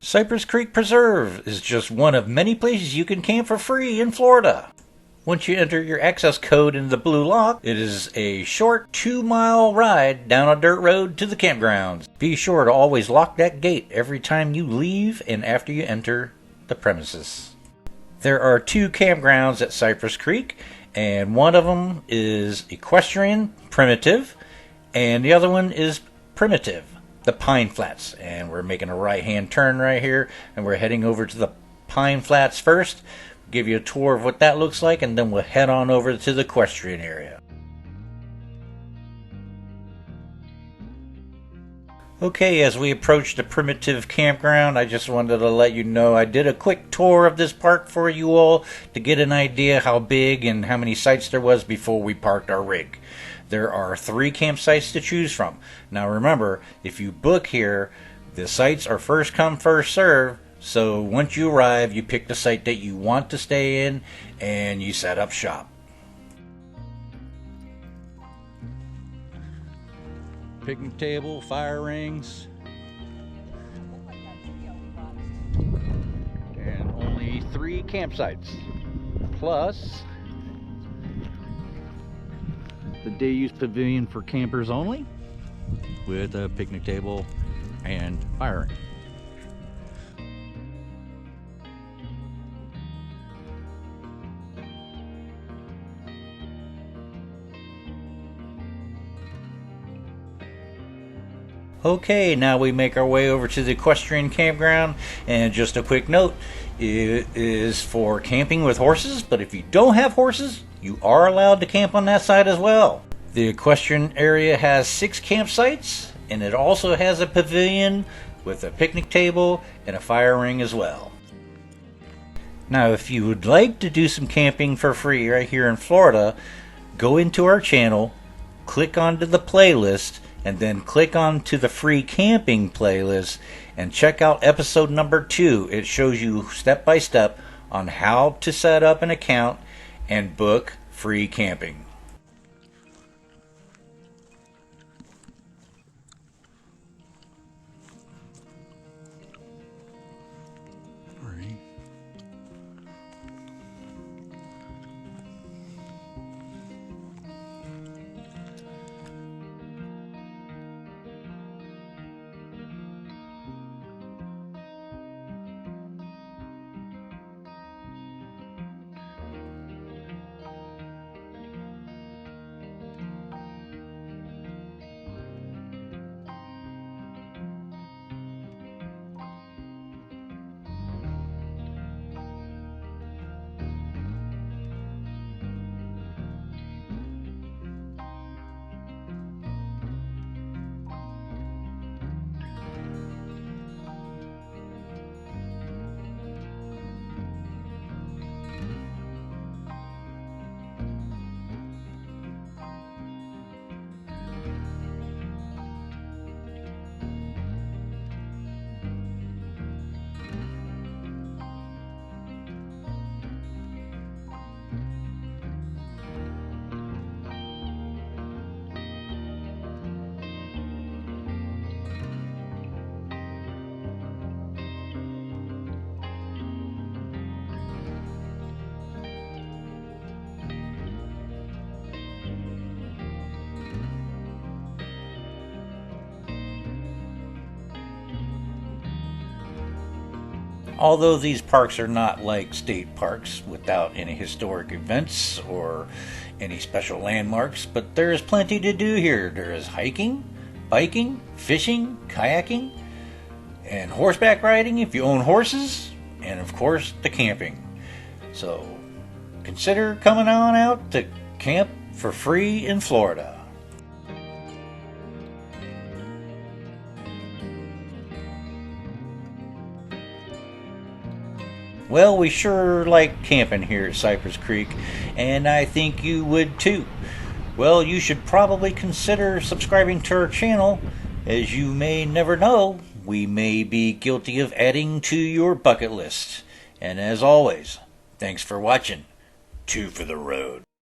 Cypress Creek Preserve is just one of many places you can camp for free in Florida. Once you enter your access code in the blue lock, it is a short 2-mile ride down a dirt road to the campgrounds. Be sure to always lock that gate every time you leave and after you enter the premises. There are 2 campgrounds at Cypress Creek, and one of them is Equestrian Primitive, and the other one is Primitive, the Pine Flats. And we're making a right-hand turn right here, and we're heading over to the Pine Flats first. Give you a tour of what that looks like, and then we'll head on over to the Equestrian Area. Okay, as we approach the Primitive Campground, I just wanted to let you know I did a quick tour of this park for you all to get an idea how big and how many sites there was before we parked our rig. There are 3 campsites to choose from. Now remember, if you book here, the sites are first come, first serve. So once you arrive, you pick the site that you want to stay in and you set up shop. Picnic table, fire rings, and only 3 campsites, plus the day use pavilion for campers only with a picnic table and fire ring. Okay, now we make our way over to the Equestrian Campground, and just a quick note, it is for camping with horses, but if you don't have horses, you are allowed to camp on that side as well. The Equestrian Area has 6 campsites, and it also has a pavilion with a picnic table and a fire ring as well. Now, if you would like to do some camping for free right here in Florida, go into our channel, click onto the playlist, and then click on to the free camping playlist and check out episode number 2. It shows you step by step on how to set up an account and book free camping. Although these parks are not like state parks without any historic events or any special landmarks, but there is plenty to do here. There is hiking, biking, fishing, kayaking, and horseback riding if you own horses, and of course the camping. So consider coming on out to camp for free in Florida. Well, we sure like camping here at Cypress Creek, and I think you would too. Well, you should probably consider subscribing to our channel, as you may never know, we may be guilty of adding to your bucket list. And as always, thanks for watching. 2 for the road.